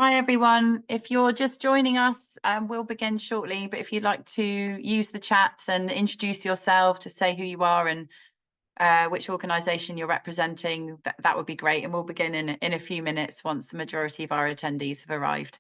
Hi everyone. If you're just joining us, we'll begin shortly, but if you'd like to use the chat and introduce yourself, to say who you are and which organisation you're representing, that would be great. And we'll begin in a few minutes once the majority of our attendees have arrived.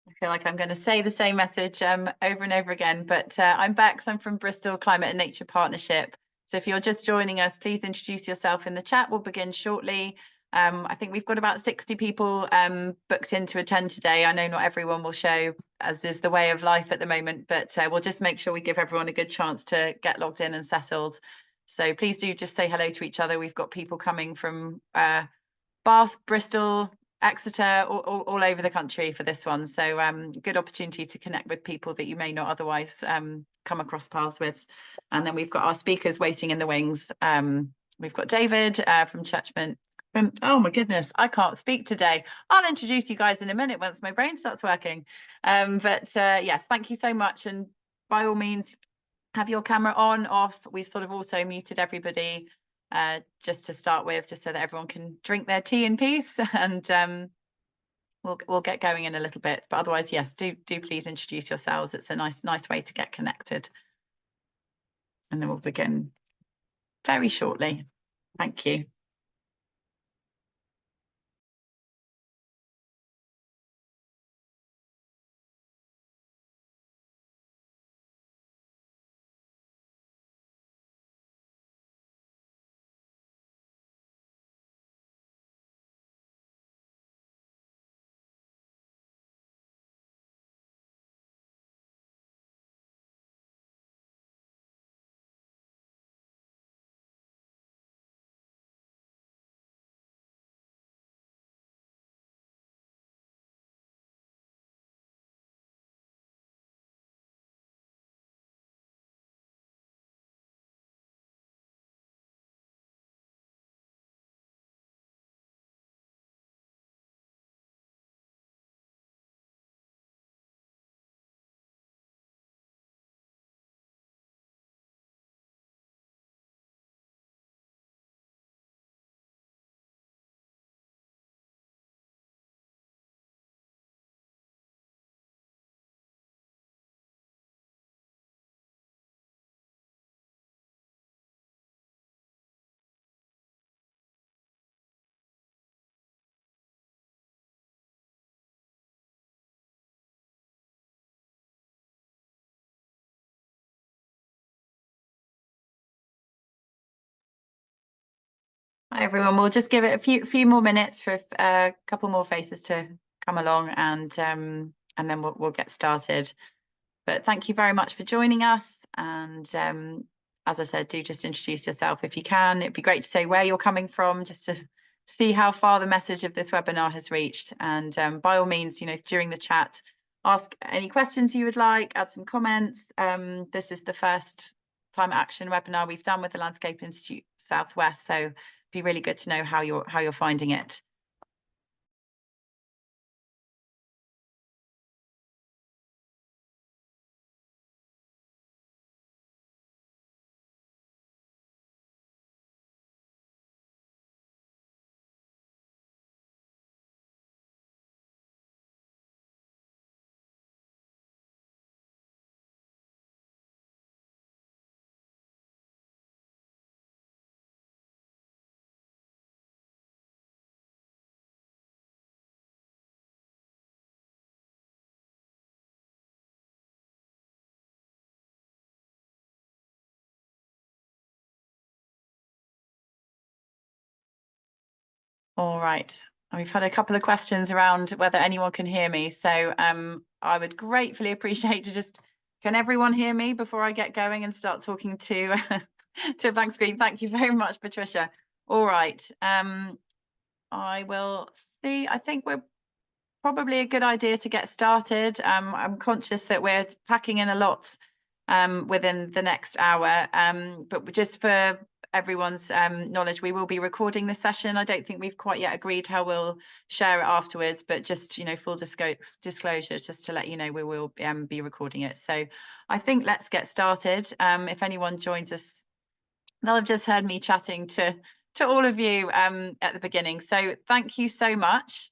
I feel like I'm going to say the same message over and over again, but I'm Bex. I'm from Bristol Climate Nature Partnership. So if you're just joining us, please introduce yourself in the chat. We'll begin shortly. I think we've got about 60 people booked in to attend today. I know not everyone will show, as is the way of life at the moment, but we'll just make sure we give everyone a good chance to get logged in and settled. So please do just say hello to each other. We've got people coming from Bath, Bristol, Exeter, all over the country for this one. So good opportunity to connect with people that you may not otherwise come across paths with. And then we've got our speakers waiting in the wings. We've got David from Churchman. Oh my goodness, I can't speak today. I'll introduce you guys in a minute once my brain starts working. But yes, thank you so much. And by all means, have your camera on, off. We've sort of also muted everybody just to start with, just so that everyone can drink their tea in peace. And we'll get going in a little bit. But otherwise, yes, do please introduce yourselves. It's a nice way to get connected. And then we'll begin very shortly. Thank you. Hi everyone. We'll just give it a few more minutes for a couple more faces to come along, and then we'll get started. But thank you very much for joining us. And as I said, do just introduce yourself if you can. It'd be great to say where you're coming from, just to see how far the message of this webinar has reached. And by all means, during the chat, ask any questions you would like, add some comments. This is the first climate action webinar we've done with the Landscape Institute Southwest, so it'd be really good to know how you're finding it. All right. We've had a couple of questions around whether anyone can hear me. So I would gratefully appreciate to just, can everyone hear me before I get going and start talking to to a blank screen? Thank you very much, Patricia. All right. I will see. I think we're probably a good idea to get started. I'm conscious that we're packing in a lot within the next hour, but just for everyone's knowledge, we will be recording this session. I don't think we've quite yet agreed how we'll share it afterwards, but just, you know, full disclosure, just to let you know, we will be recording it. So I think let's get started. If anyone joins us, they'll have just heard me chatting to all of you at the beginning. So thank you so much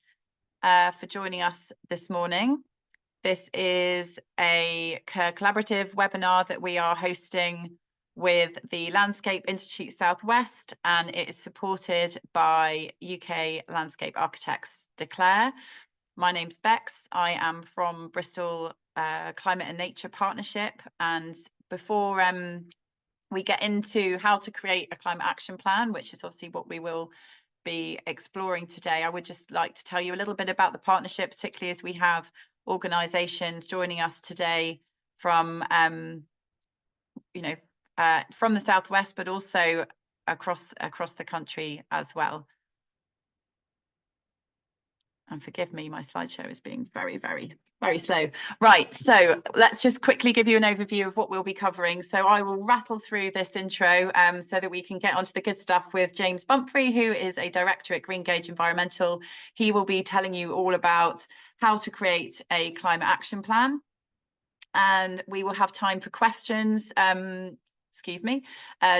for joining us this morning. This is a collaborative webinar that we are hosting with the Landscape Institute Southwest, and it is supported by UK Landscape Architects Declare. My name's Bex. I am from Bristol Climate and Nature Partnership, and before we get into how to create a climate action plan, which is obviously what we will be exploring today, I would just like to tell you a little bit about the partnership, particularly as we have organisations joining us today from from the Southwest, but also across the country as well. And forgive me, my slideshow is being very, very, very slow. Right, so let's just quickly give you an overview of what we'll be covering. So I will rattle through this intro so that we can get onto the good stuff with James Bumphrey, who is a director at Greengage Environmental. He will be telling you all about how to create a climate action plan. And we will have time for questions,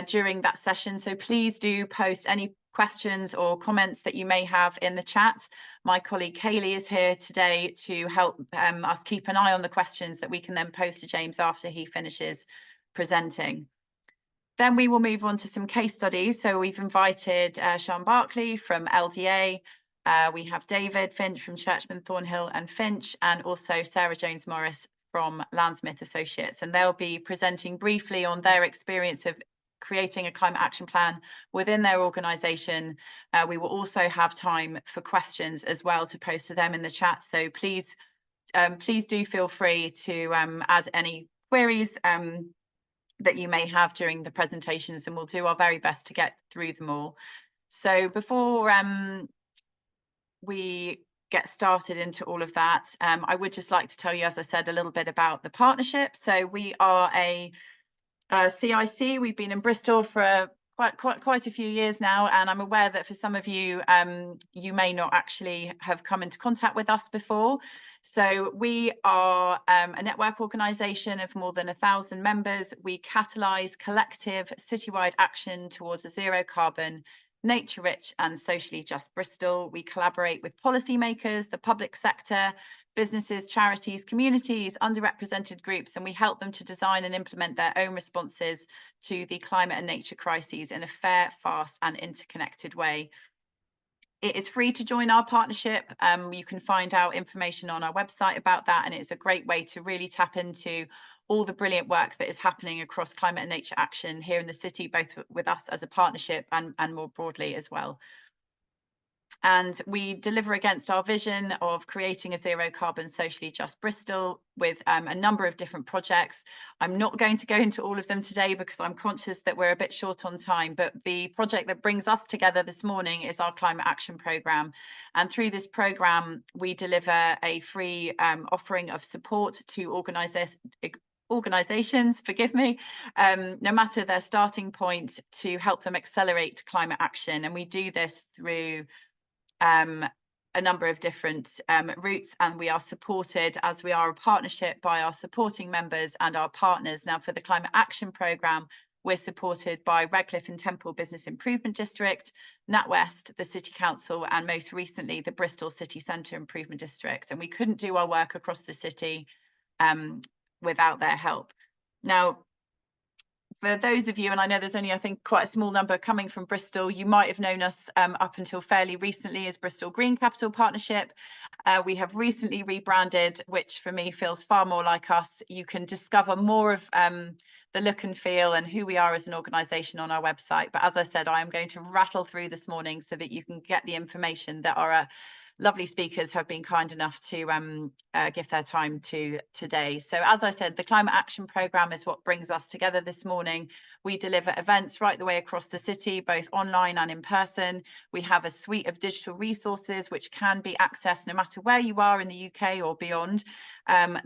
during that session. So please do post any questions or comments that you may have in the chat. My colleague Kaylee is here today to help us keep an eye on the questions that we can then post to James after he finishes presenting. Then we will move on to some case studies. So we've invited Sian Berkley from LDA. We have David Finch from Churchman, Thornhill and Finch, and also Sarah Jones-Morris from Landsmith Associates, and they'll be presenting briefly on their experience of creating a climate action plan within their organisation. We will also have time for questions as well to post to them in the chat. So please do feel free to add any queries that you may have during the presentations, and we'll do our very best to get through them all. So before we get started into all of that, I would just like to tell you, as I said, a little bit about the partnership. So we are a CIC. We've been in Bristol for quite a few years now, and I'm aware that for some of you, you may not actually have come into contact with us before. So we are a network organisation of more than 1,000 members. We catalyse collective citywide action towards a zero carbon, nature-rich and socially just Bristol. We collaborate with policymakers, the public sector, businesses, charities, communities, underrepresented groups, and we help them to design and implement their own responses to the climate and nature crises in a fair, fast and interconnected way. It is free to join our partnership. You can find out information on our website about that, and it's a great way to really tap into all the brilliant work that is happening across climate and nature action here in the city, both with us as a partnership and more broadly as well. And we deliver against our vision of creating a zero carbon, socially just Bristol with a number of different projects. I'm not going to go into all of them today because I'm conscious that we're a bit short on time, but the project that brings us together this morning is our climate action programme. And through this programme, we deliver a free offering of support to organisations, forgive me, no matter their starting point, to help them accelerate climate action. And we do this through a number of different routes, and we are supported, as we are a partnership, by our supporting members and our partners. Now, for the Climate Action Programme, we're supported by Redcliffe and Temple Business Improvement District, NatWest, the City Council, and most recently the Bristol City Centre Improvement District. And we couldn't do our work across the city without their help. Now, for those of you, and I know there's only, I think, quite a small number coming from Bristol, you might have known us up until fairly recently as Bristol Green Capital Partnership. We have recently rebranded, which for me feels far more like us. You can discover more of the look and feel and who we are as an organisation on our website. But as I said, I am going to rattle through this morning so that you can get the information that our lovely speakers have been kind enough to give their time to today. So as I said, the Climate Action Programme is what brings us together this morning. We deliver events right the way across the city, both online and in person. We have a suite of digital resources which can be accessed no matter where you are in the UK or beyond.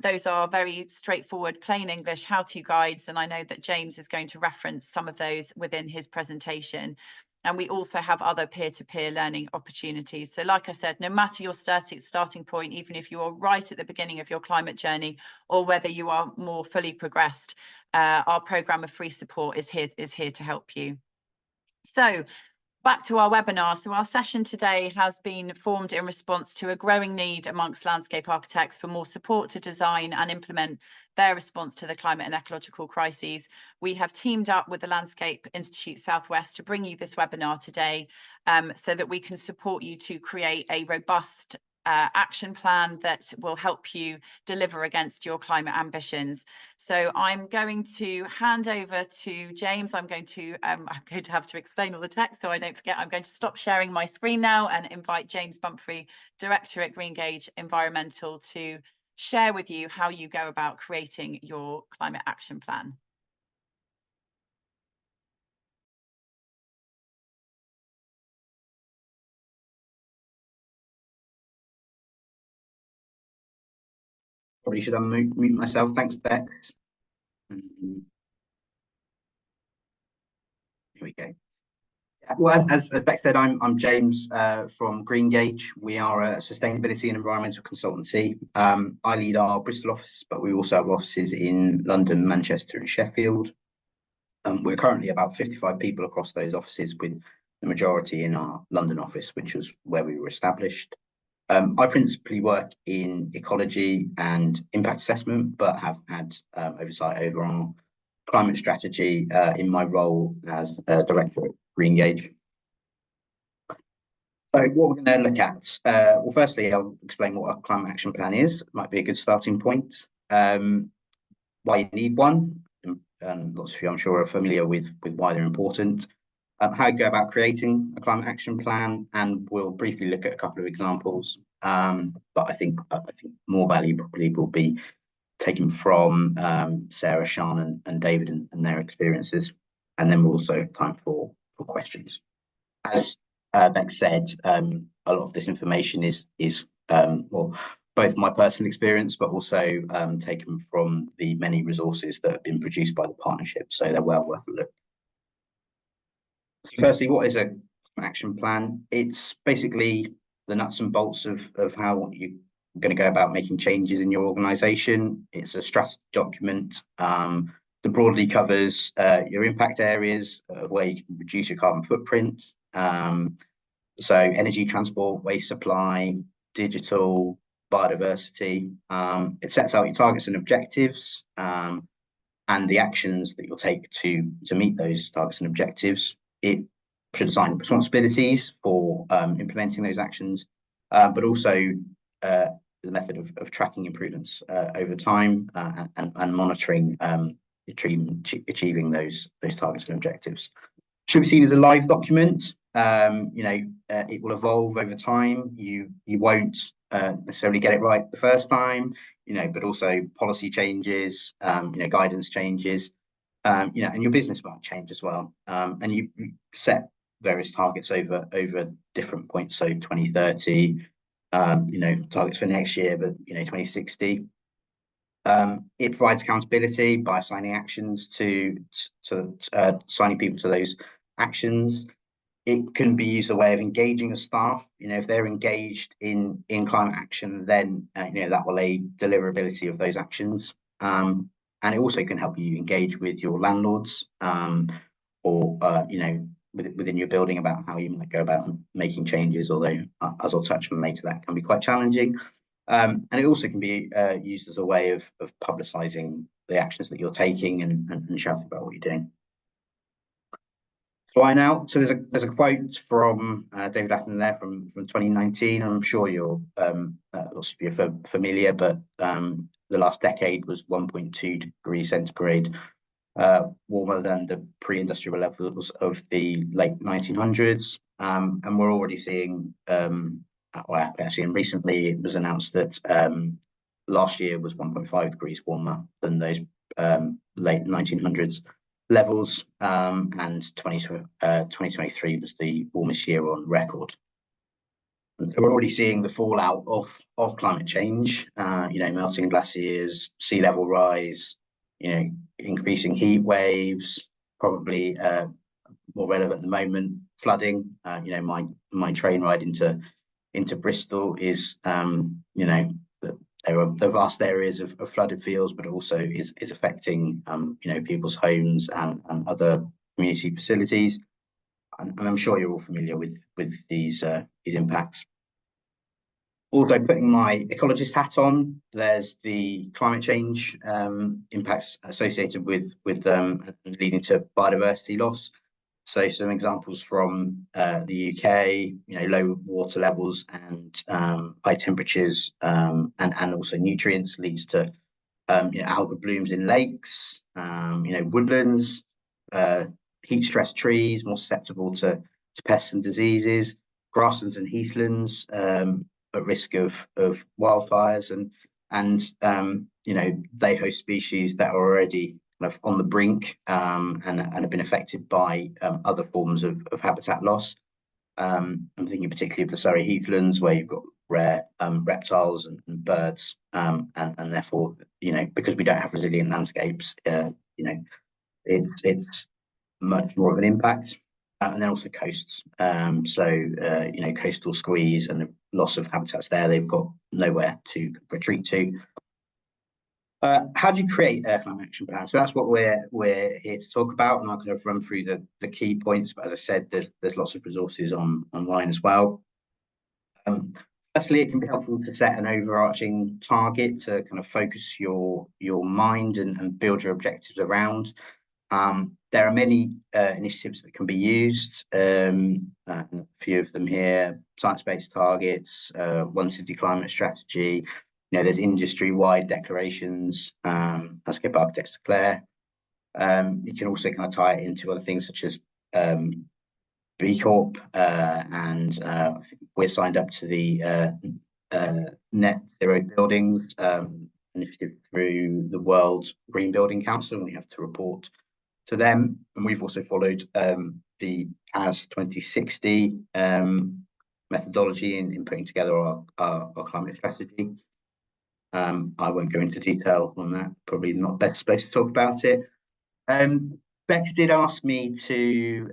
Those are very straightforward, plain English how-to guides, and I know that James is going to reference some of those within his presentation. And we also have other peer-to-peer learning opportunities. So like I said, no matter your starting point, even if you are right at the beginning of your climate journey or whether you are more fully progressed, our programme of free support is here to help you. So back to our webinar. So our session today has been formed in response to a growing need amongst landscape architects for more support to design and implement their response to the climate and ecological crises. We have teamed up with the Landscape Institute Southwest to bring you this webinar today so that we can support you to create a robust action plan that will help you deliver against your climate ambitions. So I'm going to hand over to James. I'm going to have to explain all the text so I don't forget. I'm going to stop sharing my screen now and invite James Bumphrey, Director at Greengage Environmental, to share with you how you go about creating your climate action plan. Probably should unmute myself. Thanks, Beck. Here we go. Well, as Beck said, I'm James from Greengage. We are a sustainability and environmental consultancy. I lead our Bristol office, but we also have offices in London, Manchester, and Sheffield. We're currently about 55 people across those offices, with the majority in our London office, which was where we were established. I principally work in ecology and impact assessment, but have had oversight over our climate strategy in my role as Director at Greengage. So what we're going to look at, well, firstly, I'll explain what a climate action plan is. It might be a good starting point. Why you need one, and lots of you, I'm sure, are familiar with why they're important. How you go about creating a climate action plan, and we'll briefly look at a couple of examples. But I think more value probably will be taken from Sarah, Sian, and David and their experiences, and then we'll also have time for questions. As Beck said, a lot of this information is well, both my personal experience, but also taken from the many resources that have been produced by the partnership, so they're well worth a look. Firstly, what is a action plan? It's basically the nuts and bolts of how you're going to go about making changes in your organisation. It's a strategy document that broadly covers your impact areas, where you can reduce your carbon footprint. So energy, transport, waste supply, digital, biodiversity. It sets out your targets and objectives and the actions that you'll take to meet those targets and objectives. It should assign responsibilities for implementing those actions, but also the method of tracking improvements over time and monitoring achieving those targets and objectives. Should be seen as a live document. It will evolve over time. You won't necessarily get it right the first time, but also policy changes, guidance changes. And your business might change as well. And you set various targets over different points. So 2030, targets for next year, but 2060. It provides accountability by assigning actions to assigning people to those actions. It can be used as a way of engaging a staff. If they're engaged in climate action, then that will aid deliverability of those actions. And it also can help you engage with your landlords or within your building about how you might go about making changes, although as I'll touch on later, that can be quite challenging. And it also can be used as a way of publicising the actions that you're taking and shouting about what you're doing. fly now. So there's a quote from David Attenborough there from 2019. I'm sure you're lots of you are familiar, but the last decade was 1.2 degrees centigrade warmer than the pre-industrial levels of the late 1900s, and we're already seeing. Well, actually, and recently it was announced that last year was 1.5 degrees warmer than those late 1900s levels, and 2023 was the warmest year on record. And so we're already seeing the fallout of climate change, melting glaciers, sea level rise, increasing heat waves, probably more relevant at the moment, flooding. My train ride into Bristol is, there are vast areas of flooded fields, but also is affecting, people's homes and other community facilities. And I'm sure you're all familiar with these impacts. Also, putting my ecologist hat on, there's the climate change impacts associated with leading to biodiversity loss. So some examples from the UK, low water levels and high temperatures, and also nutrients leads to algal blooms in lakes, woodlands, heat stressed trees more susceptible to pests and diseases, grasslands and heathlands at risk of wildfires, and they host species that are already kind of on the brink and have been affected by other forms of habitat loss. I'm thinking particularly of the Surrey heathlands, where you've got rare reptiles and birds, and therefore, because we don't have resilient landscapes, it's much more of an impact. And then also coasts. Coastal squeeze and the loss of habitats there, they've got nowhere to retreat to. How do you create a climate action plan? So that's what we're here to talk about, and I'll kind of run through the key points. But as I said, there's lots of resources online as well. Firstly, it can be helpful to set an overarching target to kind of focus your mind and build your objectives around. There are many initiatives that can be used, a few of them here: science-based targets, One City Climate Strategy. There's industry-wide declarations, landscape architects declare. You can also kind of tie it into other things such as B Corp, and I think we're signed up to the Net Zero Buildings initiative through the World Green Building Council, and we have to report to them. And we've also followed the AS 2060 methodology in putting together our climate strategy. I won't go into detail on that, probably not best place to talk about it. Bex did ask me to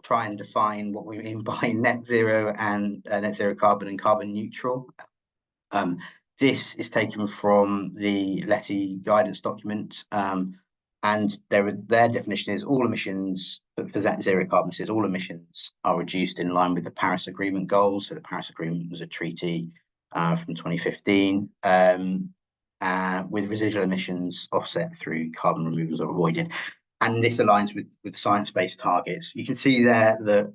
try and define what we mean by net zero and net zero carbon and carbon neutral. This is taken from the LETI guidance document, and their definition is all emissions for net zero carbon says all emissions are reduced in line with the Paris Agreement goals. So the Paris Agreement was a treaty from 2015, with residual emissions offset through carbon removals or avoided. And this aligns with science-based targets. You can see there that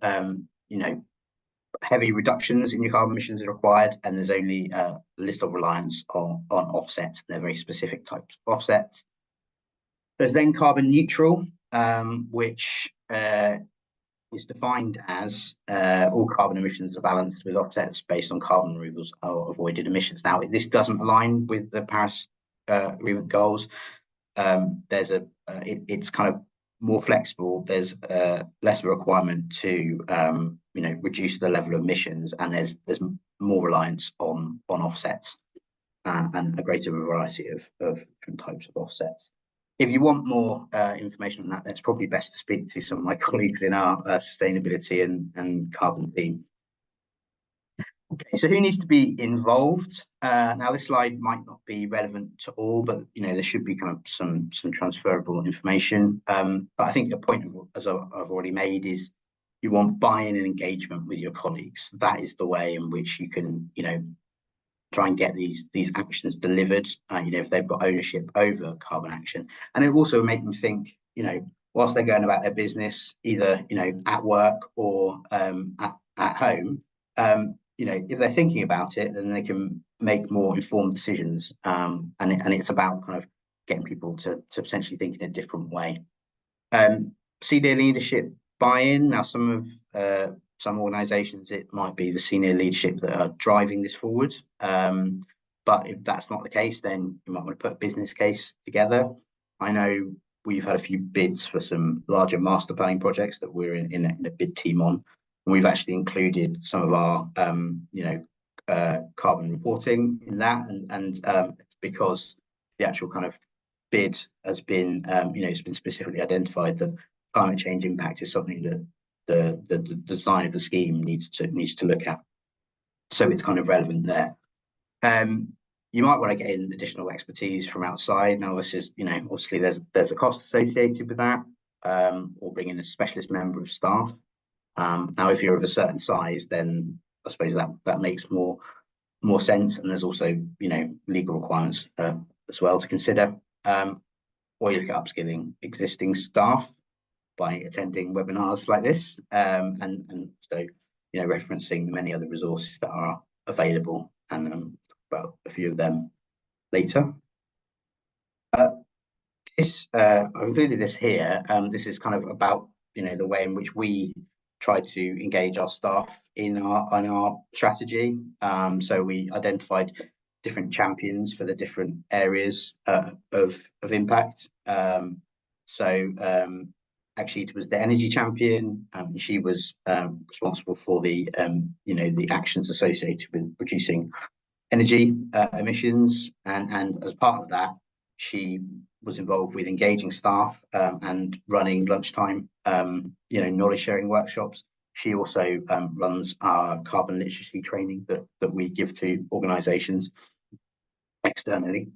heavy reductions in your carbon emissions are required, and there's only a list of reliance on offsets. They're very specific types of offsets. There's then carbon neutral, which is defined as all carbon emissions are balanced with offsets based on carbon removals or avoided emissions. Now, this doesn't align with the Paris Agreement goals. It's kind of more flexible. There's less of a requirement to reduce the level of emissions, and there's more reliance on offsets and a greater variety of different types of offsets. If you want more information on that, that's probably best to speak to some of my colleagues in our sustainability and carbon team. Okay, so who needs to be involved? Now, this slide might not be relevant to all, but there should be kind of some transferable information. But I think the point, as I've already made, is you want buy-in and engagement with your colleagues. That is the way in which you can, try and get these actions delivered. If they've got ownership over carbon action, and it also make them think, whilst they're going about their business, either at work or at home, if they're thinking about it, then they can make more informed decisions. And it's about kind of getting people to potentially think in a different way. Senior leadership buy-in. Now, some organisations, it might be the senior leadership that are driving this forward. But if that's not the case, then you might want to put a business case together. I know we've had a few bids for some larger master planning projects that we're in a bid team on. And we've actually included some of our, carbon reporting in that, and it's because the actual kind of bid has been, it's been specifically identified that climate change impact is something that the design of the scheme needs to look at. So it's kind of relevant there. You might want to get in additional expertise from outside. Now, this is, obviously there's a cost associated with that, or bring in a specialist member of staff. Now, if you're of a certain size, then I suppose that makes more sense. And there's also, legal requirements as well to consider. Or you look at upskilling existing staff by attending webinars like this, and so referencing the many other resources that are available, and about a few of them later. I've included this here. This is kind of about the way in which we try to engage our staff in our strategy. So we identified different champions for the different areas of impact. Actually, it was the energy champion. She was responsible for the the actions associated with reducing energy emissions, and as part of that, she was involved with engaging staff and running lunchtime knowledge sharing workshops. She also runs our carbon literacy training that we give to organisations externally.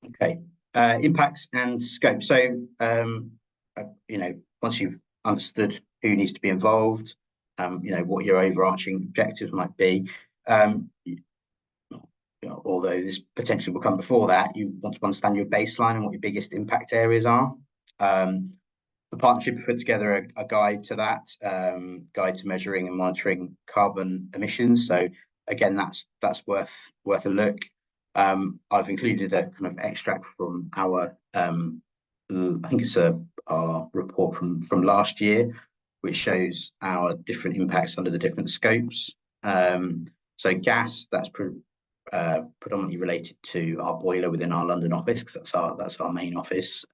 Okay, impacts and scope. So once you've understood who needs to be involved, what your overarching objectives might be, although this potentially will come before that, you want to understand your baseline and what your biggest impact areas are. The partnership put together a guide to that, guide to measuring and monitoring carbon emissions. So again, that's worth a look. I've included a kind of extract from our, I think it's our report from last year, which shows our different impacts under the different scopes. So gas, that's predominantly related to our boiler within our London office, because that's our main office,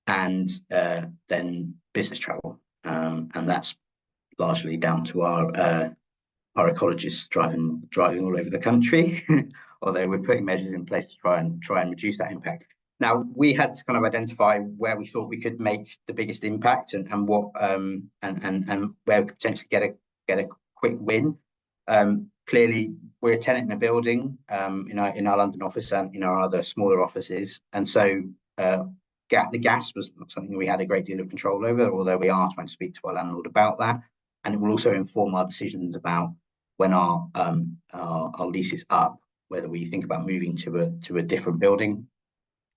and then business travel, and that's largely down to our ecologists driving all over the country. Although we're putting measures in place to try and reduce that impact. Now, we had to kind of identify where we thought we could make the biggest impact, and what and where we could potentially get a quick win. Clearly, we're a tenant in a building in our London office and in our other smaller offices, and so the gas was not something we had a great deal of control over, although we are trying to speak to our landlord about that, and it will also inform our decisions about when our lease is up, whether we think about moving to a different building.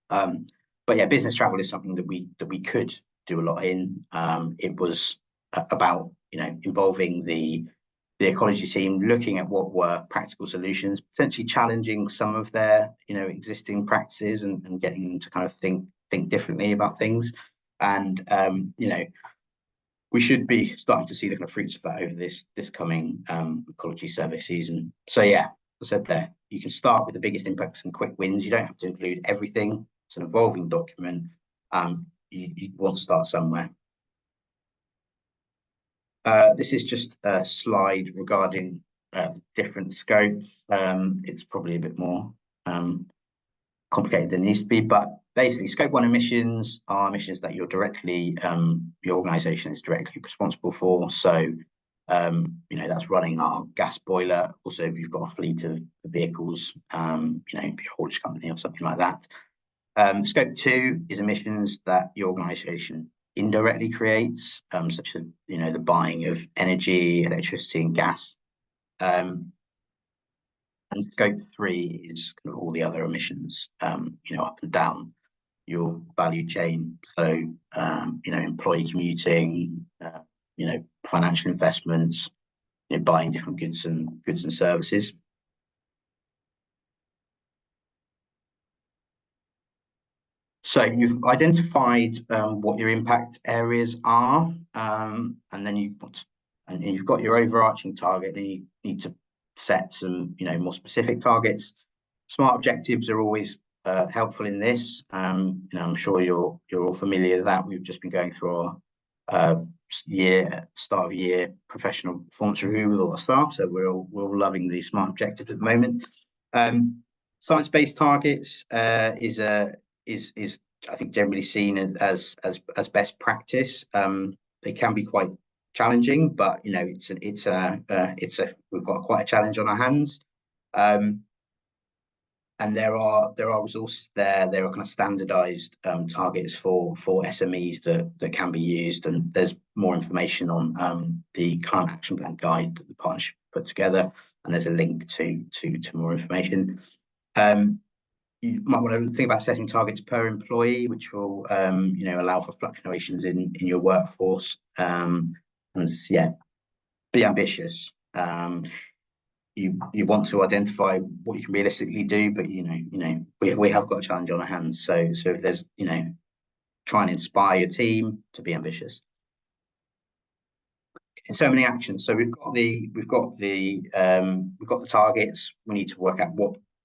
But yeah, business travel is something that we could do a lot in. It was about involving the ecology team, looking at what were practical solutions, potentially challenging some of their existing practices, and getting them to kind of think differently about things. And we should be starting to see the kind of fruits of that over this coming ecology survey season. So yeah, as I said there, you can start with the biggest impacts and quick wins. You don't have to include everything. It's an evolving document. You want to start somewhere. This is just a slide regarding different scopes. It's probably a bit more complicated than it needs to be, but basically, scope 1 emissions are emissions that your organisation is directly responsible for. So, that's running our gas boiler. Also, if you've got a fleet of vehicles, your haulage company or something like that. Scope 2 is emissions that your organisation indirectly creates, such as the buying of energy, electricity, and gas. And scope 3 is kind of all the other emissions, up and down your value chain. So, you know, employee commuting, you know, financial investments, you know, buying different goods and services. So you've identified what your impact areas are, and then you've got your overarching target. Then you need to set some, you know, more specific targets. Smart objectives are always helpful in this. You know, I'm sure you're all familiar with that. We've just been going through our start of year professional performance review with all our staff, so we're all loving these smart objectives at the moment. Science-based targets is I think generally seen as best practice. They can be quite challenging, but you know, we've got quite a challenge on our hands. And there are resources there. There are kind of standardized targets for SMEs that can be used, and there's more information on the Climate Action Plan guide that the partnership put together, and there's a link to more information. You might want to think about setting targets per employee, which will you know, allow for fluctuations in your workforce, and yeah, be ambitious. You want to identify what you can realistically do, but you know we have got a challenge on our hands. So if there's, you know, try and inspire your team to be ambitious. And so many actions. So we've got the targets. We need to work out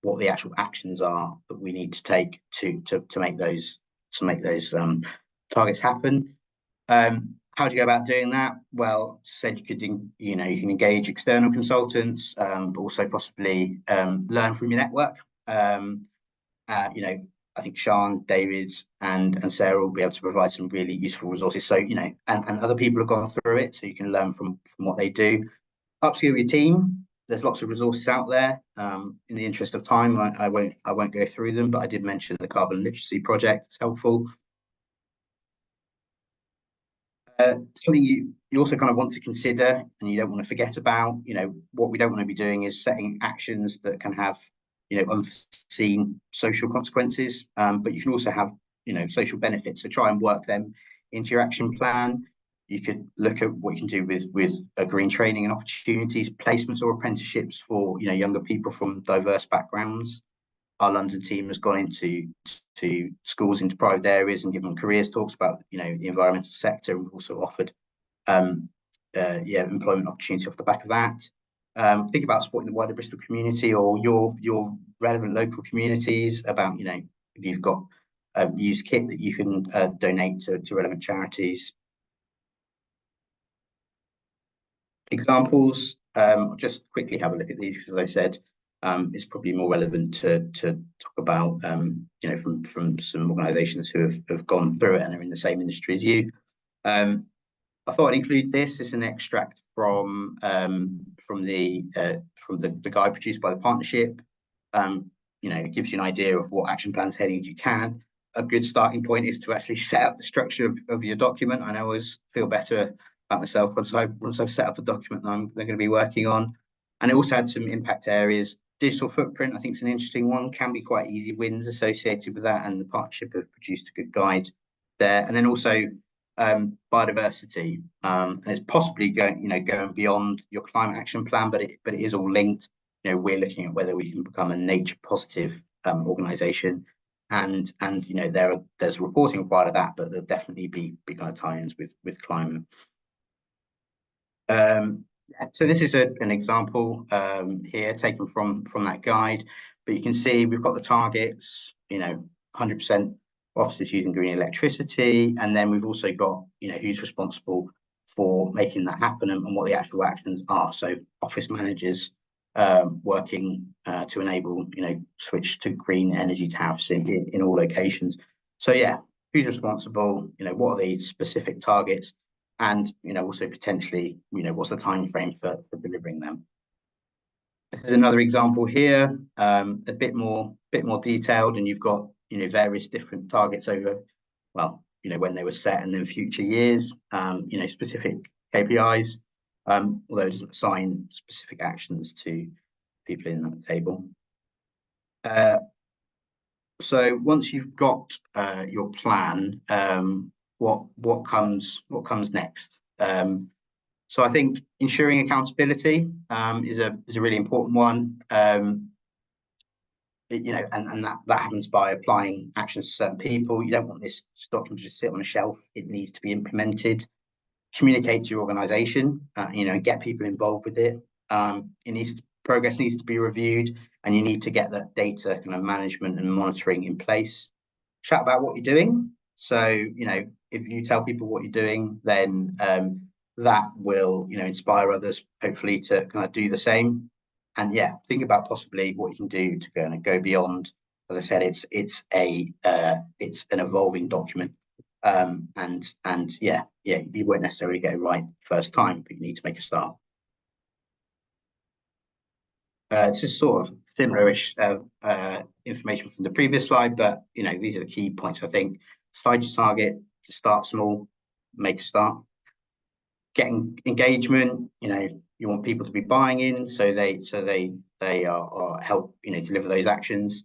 what the actual actions are that we need to take to make those targets happen. How do you go about doing that? Well, said you could, you know, you can engage external consultants, but also possibly learn from your network. You know, I think Sian, David, and Sarah will be able to provide some really useful resources. So, you know, and other people have gone through it, so you can learn from what they do. Upskill your team. There's lots of resources out there. In the interest of time, I won't go through them, but I did mention the Carbon Literacy Project. It's helpful. Something you also kind of want to consider, and you don't want to forget about, you know, what we don't want to be doing is setting actions that can have, you know, unforeseen social consequences, but you can also have, you know, social benefits. So try and work them into your action plan. You could look at what you can do with green training and opportunities, placements or apprenticeships for, you know, younger people from diverse backgrounds. Our London team has gone into schools, into private areas, and given careers talks about, you know, the environmental sector. We've also offered employment opportunity off the back of that. Think about supporting the wider Bristol community or your relevant local communities. About, you know, if you've got a used kit that you can donate to relevant charities. Examples. I'll just quickly have a look at these because, as I said, it's probably more relevant to talk about, you know, from some organisations who have gone through it and are in the same industry as you. I thought I'd include this as an extract from the guide produced by the partnership. You know, it gives you an idea of what action plans headings you can. A good starting point is to actually set up the structure of your document. I always feel better about myself once I've set up a document that they're going to be working on. And it also had some impact areas. Digital footprint, I think, is an interesting one. Can be quite easy wins associated with that, and the partnership have produced a good guide there. And then also biodiversity, and it's possibly going beyond your climate action plan, but it is all linked. You know, we're looking at whether we can become a nature positive organisation, and you know, there's reporting required of that, but there'll definitely be kind of tie-ins with climate. So this is an example here taken from that guide, but you can see we've got the targets, you know, 100% offices using green electricity, and then we've also got, you know, who's responsible for making that happen and what the actual actions are. So office managers working to enable, you know, switch to green energy tariffs in all locations. So yeah, who's responsible, you know, what are the specific targets, and, you know, also potentially, you know, what's the time frame for delivering them. This is another example here, a bit more detailed, and you've got, you know, various different targets over, well, you know, when they were set, and then future years, you know, specific KPIs, although it doesn't assign specific actions to people in that table. So once you've got your plan, what comes next? So I think ensuring accountability is a really important one. And that happens by applying actions to certain people. You don't want this document to just sit on a shelf. It needs to be implemented. Communicate to your organisation. Get people involved with it. Progress needs to be reviewed, and you need to get that data kind of management and monitoring in place. Chat about what you're doing. So if you tell people what you're doing, then that will inspire others hopefully to kind of do the same. And yeah, think about possibly what you can do to go beyond. As I said, it's an evolving document. And yeah, you won't necessarily get it right first time, but you need to make a start. It's just sort of similar-ish information from the previous slide, but these are the key points. I think slide your target, start small, make a start. Getting engagement, you want people to be buying in, so they are help deliver those actions.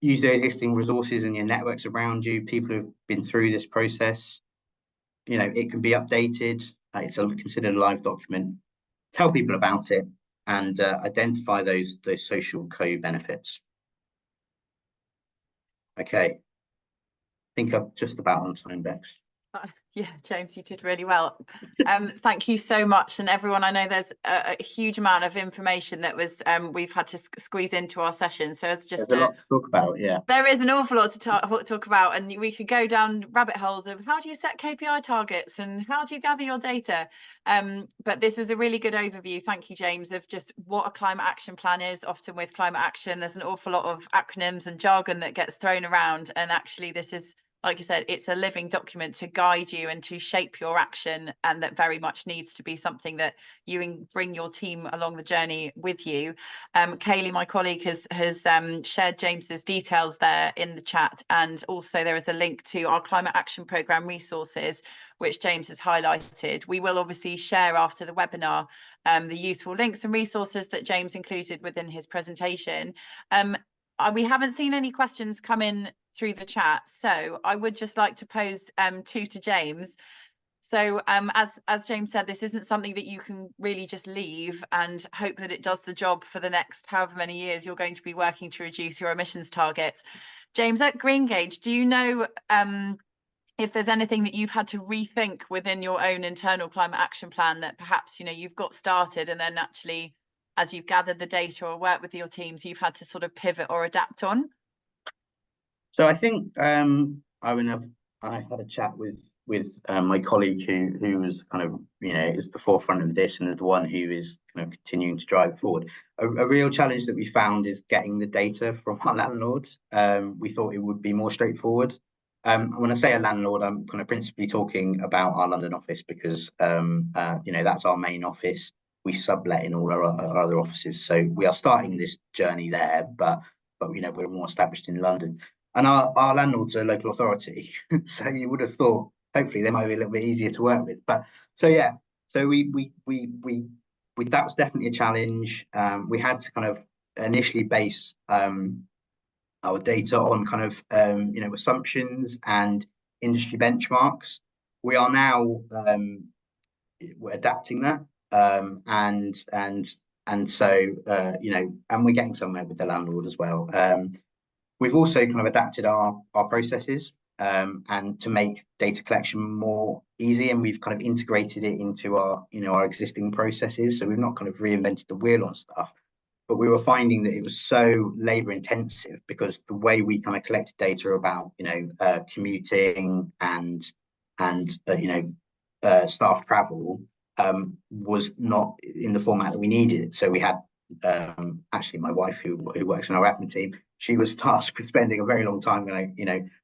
Use those existing resources and your networks around you, people who've been through this process. It can be updated. It's considered a live document. Tell people about it and identify those social co-benefits. Okay, I think I'm just about on time, Bex. Yeah, James, you did really well. Thank you so much. And everyone, I know there's a huge amount of information that was we've had to squeeze into our session. So it's just there's a lot to talk about. Yeah, there is an awful lot to talk about, and we could go down rabbit holes of how do you set KPI targets and how do you gather your data. But this was a really good overview. Thank you, James, of just what a climate action plan is. Often with climate action, there's an awful lot of acronyms and jargon that gets thrown around, and actually this is, like you said, it's a living document to guide you and to shape your action, and that very much needs to be something that you bring your team along the journey with you. Kaylee, my colleague, has shared James's details there in the chat, and also there is a link to our climate action programme resources, which James has highlighted. We will obviously share after the webinar the useful links and resources that James included within his presentation. We haven't seen any questions come in through the chat, so I would just like to pose two to James. So as James said, this isn't something that you can really just leave and hope that it does the job for the next however many years you're going to be working to reduce your emissions targets. James, at Greengage, do you know if there's anything that you've had to rethink within your own internal climate action plan that perhaps you've got started, and then actually as you've gathered the data or worked with your teams, you've had to sort of pivot or adapt on? So I think I had a chat with my colleague who was kind of is the forefront of this and is the one who is kind of continuing to drive it forward. A real challenge that we found is getting the data from our landlords. We thought it would be more straightforward. When I say a landlord, I'm kind of principally talking about our London office, because that's our main office. We sublet in all our other offices, so we are starting this journey there, but we're more established in London. And our landlord's a local authority, so you would have thought hopefully they might be a little bit easier to work with. But so yeah, so we that was definitely a challenge. We had to kind of initially base our data on kind of assumptions and industry benchmarks. We are now we're adapting that, and so and we're getting somewhere with the landlord as well. We've also kind of adapted our processes and to make data collection more easy, and we've kind of integrated it into our our existing processes. So we've not kind of reinvented the wheel on stuff, but we were finding that it was so labor intensive, because the way we kind of collected data about commuting and staff travel was not in the format that we needed. So we had actually my wife who works in our admin team, she was tasked with spending a very long time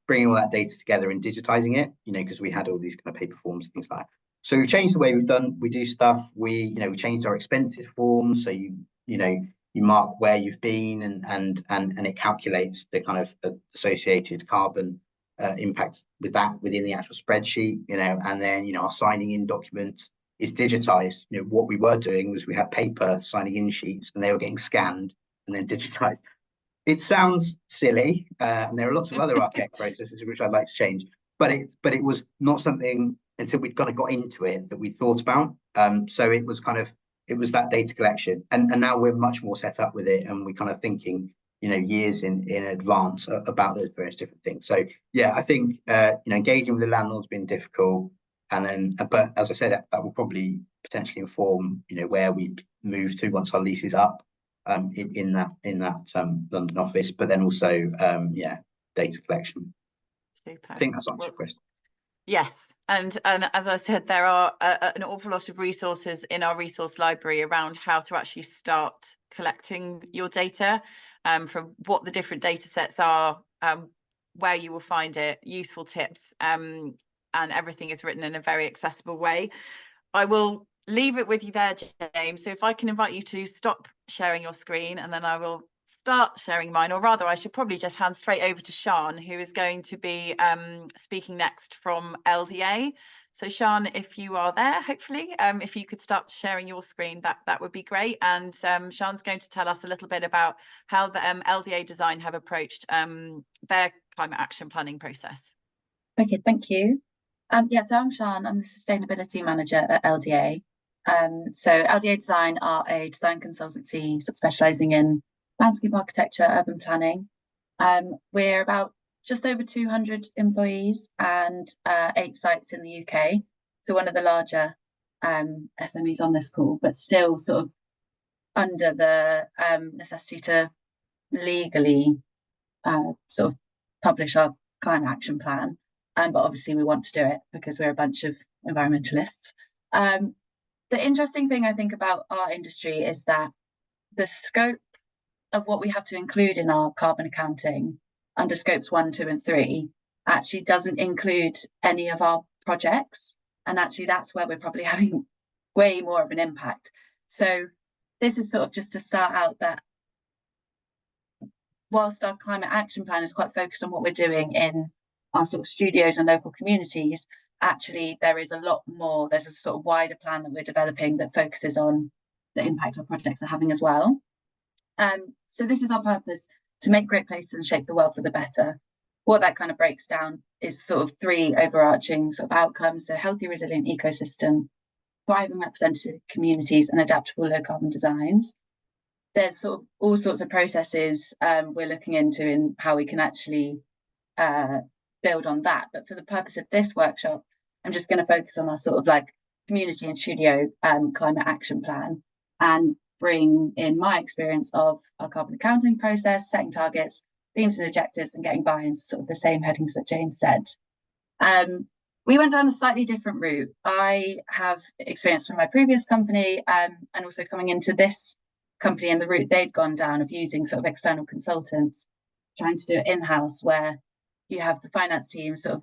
bringing all that data together and digitizing it, because we had all these kind of paper forms and things like that. So we changed the way we do stuff. We changed our expenses form, so you mark where you've been, and it calculates the kind of associated carbon impact with that within the actual spreadsheet, and then our signing in document is digitized. What we were doing was we had paper signing in sheets, and they were getting scanned and then digitized. it sounds silly, and there are lots of other archaic processes which I'd like to change, but it was not something until we'd kind of got into it that we thought about. So it was that data collection, and now we're much more set up with it, and we're kind of thinking, years in advance about those various different things. So yeah, I think engaging with the landlord's been difficult, and then but as I said, that will probably potentially inform where we move to once our lease is up. In that London office, but then also data collection. Super. I think that's answered your question. Yes, and as I said, there are an awful lot of resources in our resource library around how to actually start collecting your data, from what the different data sets are, where you will find it, useful tips, and everything is written in a very accessible way. I will leave it with you there, James. So if I can invite you to stop sharing your screen, and then I will start sharing mine, or rather I should probably just hand straight over to Sian, who is going to be speaking next from LDA. So Sian, if you are there, hopefully, if you could start sharing your screen, that would be great. And Sian's going to tell us a little bit about how the LDA Design have approached their climate action planning process. Okay, thank you. Yeah, so I'm Sian, I'm the Sustainability Manager at LDA. So LDA Design are a design consultancy specialising in landscape architecture, urban planning. We're about just over 200 employees and 8 sites in the UK. So one of the larger SMEs on this call, but still sort of under the necessity to legally sort of publish our climate action plan. But obviously we want to do it because we're a bunch of environmentalists. The interesting thing I think about our industry is that the scope of what we have to include in our carbon accounting under scopes 1, 2, and 3 actually doesn't include any of our projects. And actually that's where we're probably having way more of an impact. So this is sort of just to start out that whilst our climate action plan is quite focused on what we're doing in our sort of studios and local communities, actually there is a lot more. There's a sort of wider plan that we're developing that focuses on the impact our projects are having as well. So this is our purpose: to make great places and shape the world for the better. What that kind of breaks down is sort of 3 overarching sort of outcomes: a healthy, resilient ecosystem, thriving representative communities, and adaptable low carbon designs. There's sort of all sorts of processes we're looking into in how we can actually build on that. But for the purpose of this workshop, I'm just going to focus on our sort of like community and studio climate action plan, and bring in my experience of our carbon accounting process, setting targets, themes and objectives, and getting buy-ins to sort of the same headings that James said. We went down a slightly different route. I have experience from my previous company and also coming into this company, and the route they'd gone down of using sort of external consultants, trying to do it in-house, where you have the finance team sort of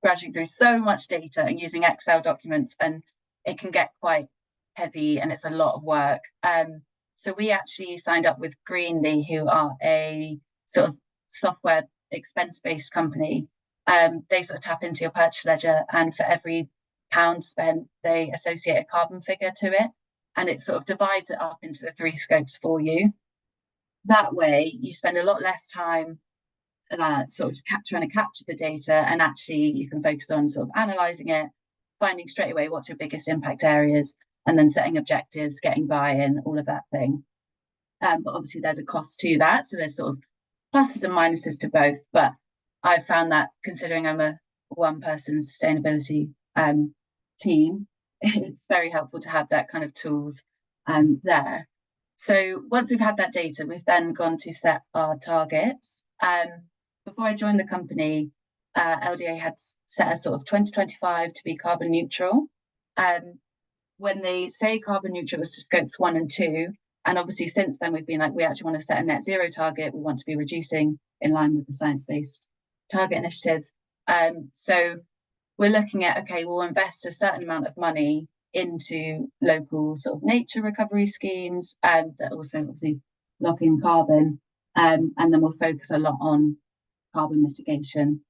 rushing through so much data and using Excel documents, and it can get quite heavy and it's a lot of work. So we actually signed up with Greengage, who are a sort of software expense-based company. They sort of tap into your purchase ledger, and for every £1 spent, they associate a carbon figure to it, and it sort of divides it up into the 3 scopes for you. That way, you spend a lot less time sort of trying to capture the data, and actually you can focus on sort of analysing it, finding straight away what's your biggest impact areas, and then setting objectives, getting buy-in, all of that thing. But obviously there's a cost to that, so there's sort of pluses and minuses to both. But I found that, considering I'm a one-person sustainability team, it's very helpful to have that kind of tools there. So once we've had that data, we've then gone to set our targets. Before I joined the company, LDA had set a sort of 2025 to be carbon neutral. When they say carbon neutral, it's just scopes 1 and 2. And obviously since then we've been like, we actually want to set a net zero target. We want to be reducing in line with the science-based target initiative. So we're looking at, okay, we'll invest a certain amount of money into local sort of nature recovery schemes that also obviously lock in carbon. And then we'll focus a lot on carbon mitigation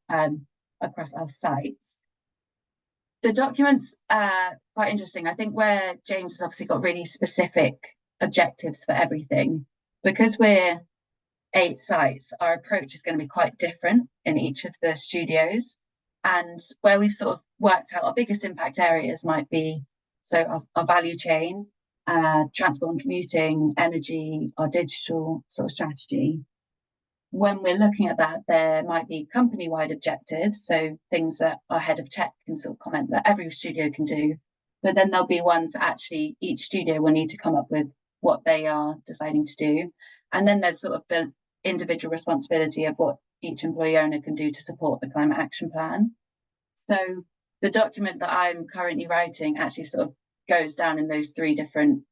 across our sites. The documents are quite interesting. I think where James has obviously got really specific objectives for everything, because we're 8 sites, our approach is going to be quite different in each of the studios. And where we've sort of worked out our biggest impact areas might be, so our value chain, transport and commuting, energy, our digital sort of strategy. When we're looking at that, there might be company-wide objectives, so things that our head of tech can sort of comment that every studio can do. But then there'll be ones that actually each studio will need to come up with what they are deciding to do. And then there's sort of the individual responsibility of what each employee owner can do to support the climate action plan. So the document that I'm currently writing actually sort of goes down in those 3 different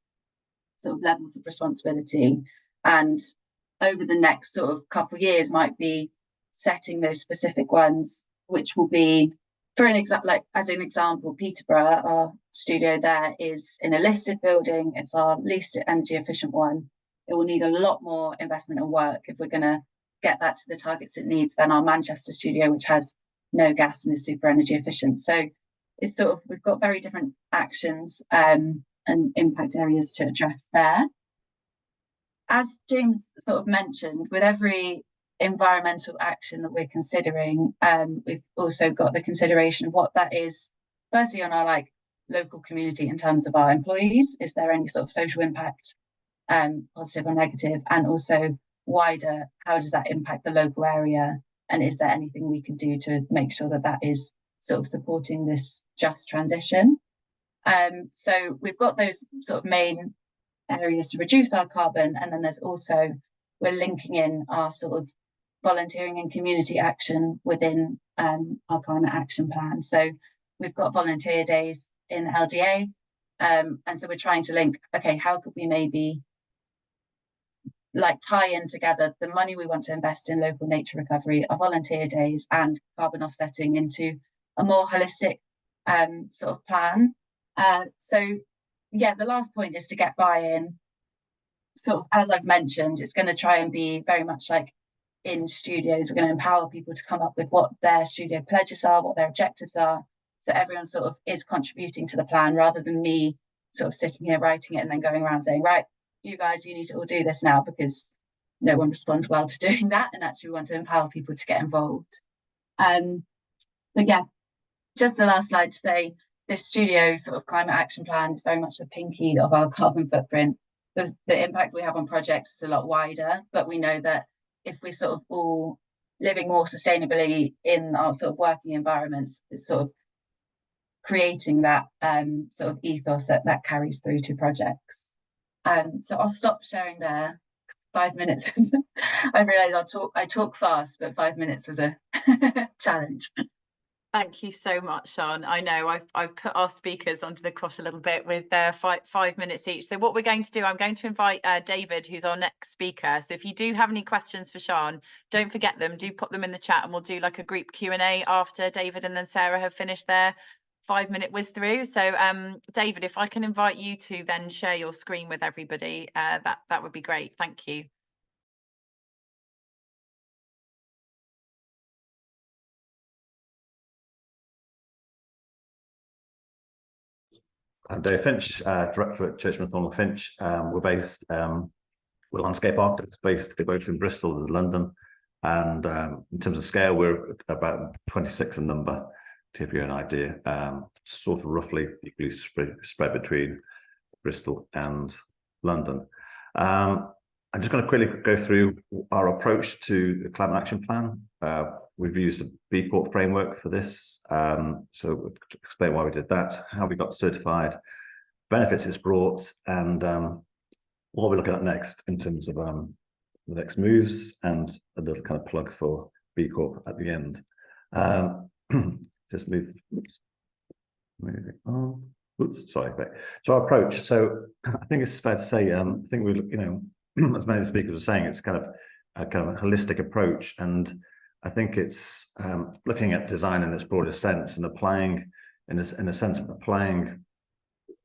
sort of levels of responsibility, and over the next sort of couple of years might be setting those specific ones, which will be, for an as an example, Peterborough, our studio there is in a listed building. It's our least energy efficient one. It will need a lot more investment and work if we're going to get that to the targets it needs than our Manchester studio, which has no gas and is super energy efficient. So it's sort of, we've got very different actions and impact areas to address there. As James sort of mentioned, with every environmental action that we're considering, we've also got the consideration of what that is, firstly on our local community in terms of our employees. Is there any sort of social impact, positive or negative, and also wider, how does that impact the local area, and is there anything we can do to make sure that that is sort of supporting this just transition? So we've got those sort of main areas to reduce our carbon, and then there's also, we're linking in our sort of volunteering and community action within our climate action plan. So we've got volunteer days in LDA, and so we're trying to link, okay, how could we maybe tie in together the money we want to invest in local nature recovery, our volunteer days, and carbon offsetting into a more holistic sort of plan. So yeah, the last point is to get buy-in. So as I've mentioned, it's going to try and be very much like in studios. We're going to empower people to come up with what their studio pledges are, what their objectives are, so everyone sort of is contributing to the plan, rather than me sort of sitting here writing it and then going around saying, right, you guys, you need to all do this now, because no one responds well to doing that, and actually we want to empower people to get involved. But yeah, just the last slide to say, this studio sort of climate action plan is very much the pinky of our carbon footprint. The impact we have on projects is a lot wider, but we know that if we sort of all living more sustainably in our sort of working environments, it's sort of creating that sort of ethos that carries through to projects. So I'll stop sharing there. 5 minutes. I realise I talk fast, but 5 minutes was a challenge. Thank you so much, Sian. I know I've put our speakers onto the cross a little bit with their 5 minutes each. So what we're going to do, I'm going to invite David, who's our next speaker. So if you do have any questions for Sian, don't forget them. Do put them in the chat, and we'll do like a group Q&A after David and then Sarah have finished their 5-minute whiz through. So David, if I can invite you to then share your screen with everybody, that would be great. Thank you. I'm Dave Finch, Director at Churchman, Thornhill, Finch. We're based, we're landscape architects based both in Bristol and London. And in terms of scale, we're about 26 in number, to give you an idea, sort of roughly equally spread between Bristol and London. I'm just going to quickly go through our approach to the Climate Action Plan. We've used a B Corp framework for this, so to explain why we did that, how we got certified, benefits it's brought, and what we're looking at next in terms of the next moves, and a little kind of plug for B Corp at the end. Just moving on. Oops, sorry. So our approach. So I think it's fair to say, I think we, as many of the speakers were saying, it's kind of a holistic approach, and I think it's looking at design in its broadest sense and applying, in a sense of applying,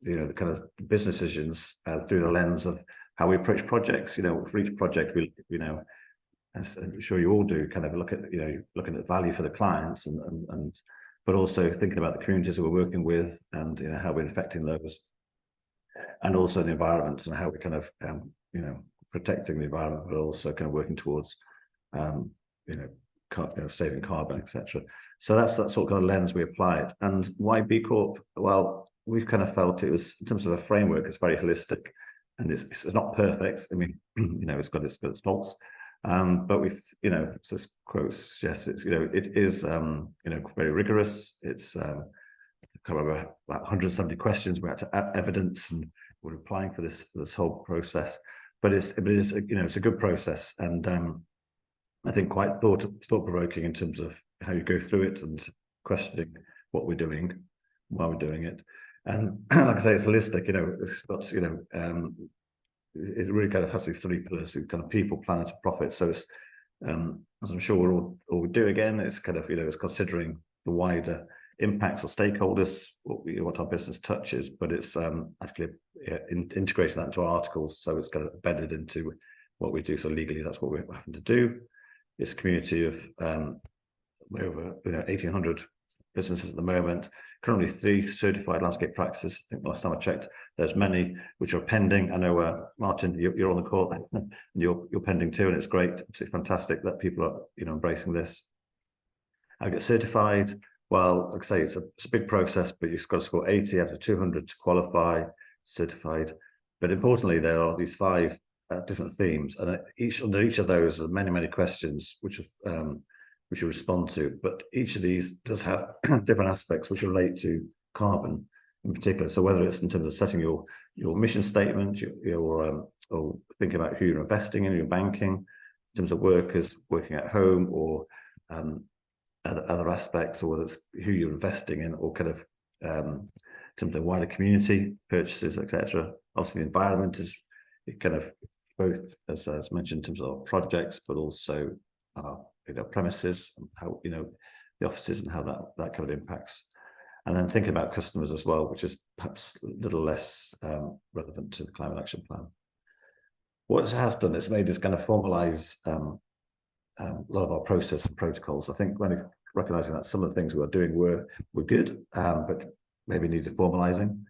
the kind of business decisions through the lens of how we approach projects. For each project, we, as I'm sure you all do, kind of look at, looking at value for the clients, and but also thinking about the communities that we're working with, and how we're affecting those, and also the environment and how we kind of, protecting the environment, but also kind of working towards, saving carbon, etc. So that's that sort of lens we apply it. And why B Corp? Well, we've kind of felt it was, in terms of a framework, it's very holistic, and it's not perfect. I mean, it's got its faults, but with as this quote suggests, it's it is very rigorous. It's cover about 170 questions we had to evidence, and we're applying for this whole process. But it's a good process, and I think quite thought provoking in terms of how you go through it and questioning what we're doing, why we're doing it, and like I say, it's holistic. It's got it really kind of has these three pillars: it's kind of people, planet, and profit. So it's as I'm sure we'll do again. It's kind of it's considering the wider impacts or stakeholders, what our business touches, but it's actually integrating that into our articles, so it's kind of embedded into what we do. So legally, that's what we're having to do. It's a community of over 1,800 businesses at the moment. Currently 3 certified landscape practices. I think last time I checked, there's many which are pending. I know Martin, you're on the call, and you're pending too, and it's great. It's fantastic that people are embracing this. I get certified. Well, like I say, it's a big process, but you've got to score 80 out of 200 to qualify certified. But importantly, there are these 5 different themes, and under each of those are many questions which you respond to. But each of these does have different aspects which relate to carbon in particular. So whether it's in terms of setting your mission statement, or thinking about who you're investing in, your banking, in terms of workers working at home, or other aspects, or whether it's who you're investing in, or kind of in terms of wider community purchases, etc. Obviously, the environment is kind of both, as mentioned, in terms of our projects, but also premises, and how the offices, and how that kind of impacts. And then thinking about customers as well, which is perhaps a little less relevant to the climate action plan. What it has done, it's made us kind of formalise a lot of our process and protocols. I think when recognizing that some of the things we were doing were good, but maybe needed formalizing.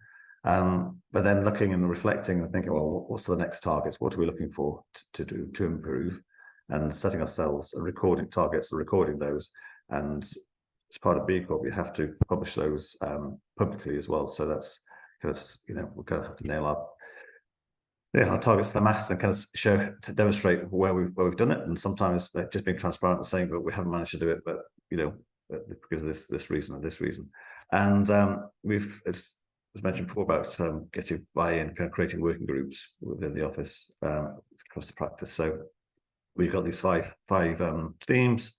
But then looking and reflecting and thinking, well, what's the next targets? What are we looking for to do to improve? And setting ourselves and recording targets and recording those. And as part of B Corp, we have to publish those publicly as well. So that's kind of we kind of have to nail our targets to the mast, and kind of show, to demonstrate where we've done it. And sometimes just being transparent and saying, but we haven't managed to do it, but because of this reason and this reason. And we've, as mentioned before, about getting buy-in, kind of creating working groups within the office across the practice. So we've got these five themes,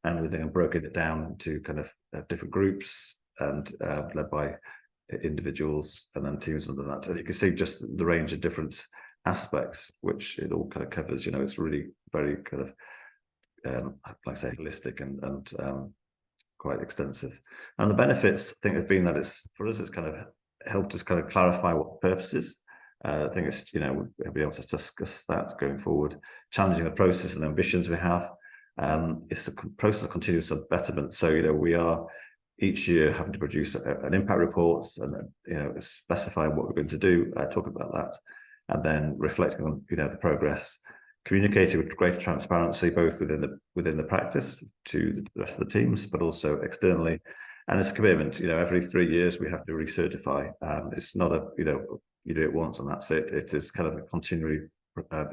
and we've then broken it down into kind of different groups, and led by individuals and then teams under that. And you can see just the range of different aspects which it all kind of covers. It's really very kind of like I say, holistic and quite extensive. And the benefits, I think, have been that it's kind of helped us kind of clarify what the purpose is. I think it's we'll be able to discuss that going forward, challenging the process and ambitions we have. It's a process of continuous betterment. So we are each year having to produce an impact report, and specify what we're going to do, talk about that, and then reflecting on the progress, communicating with greater transparency, both within the practice to the rest of the teams, but also externally. And it's a commitment. Every 3 years we have to recertify. It's not you do it once and that's it. It is kind of continually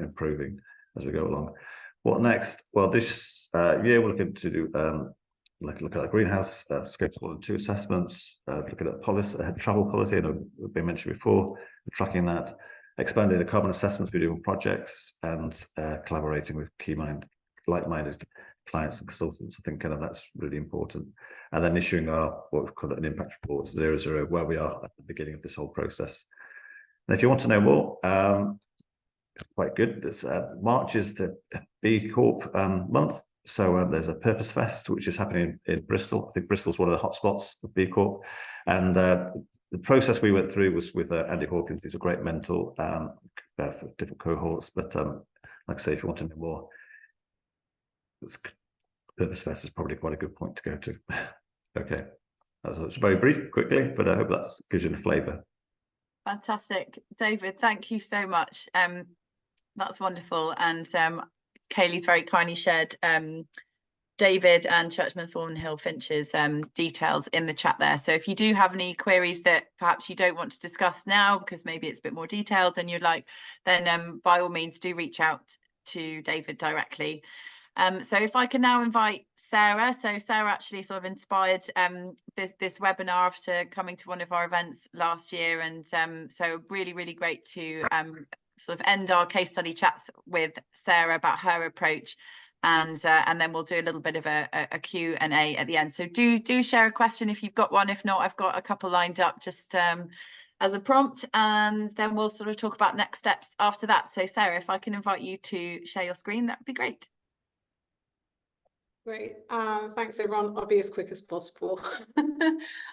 improving as we go along. What next? Well, this year we're looking to do look at greenhouse scope 1 and 2 assessments, looking at policy, travel policy, and we've been mentioned before, tracking that, expanding the carbon assessments we do on projects, and collaborating with like-minded clients and consultants. I think kind of that's really important. And then issuing what we've called an impact report 00, where we are at the beginning of this whole process. And if you want to know more, it's quite good. March is the B Corp month. So there's a Purpose Fest, which is happening in Bristol. I think Bristol's one of the hotspots of B Corp. And the process we went through was with Andy Hawkins. He's a great mentor for different cohorts. But like I say, if you want to know more, Purpose Fest is probably quite a good point to go to. Okay, that's very brief, quickly, but I hope that gives you a flavour. Fantastic, David. Thank you so much. That's wonderful. And Kaylee's very kindly shared David and Churchman, Thornhill, Finch's details in the chat there. So if you do have any queries that perhaps you don't want to discuss now because maybe it's a bit more detailed than you'd like, then by all means do reach out to David directly. So if I can now invite Sarah. So Sarah actually sort of inspired this webinar after coming to one of our events last year, and so really great to sort of end our case study chats with Sarah about her approach. And then we'll do a little bit of a Q&A at the end. So do share a question if you've got one. If not, I've got a couple lined up just as a prompt, and then we'll sort of talk about next steps after that. So Sarah, if I can invite you to share your screen, that would be great. Great, thanks everyone. I'll be as quick as possible.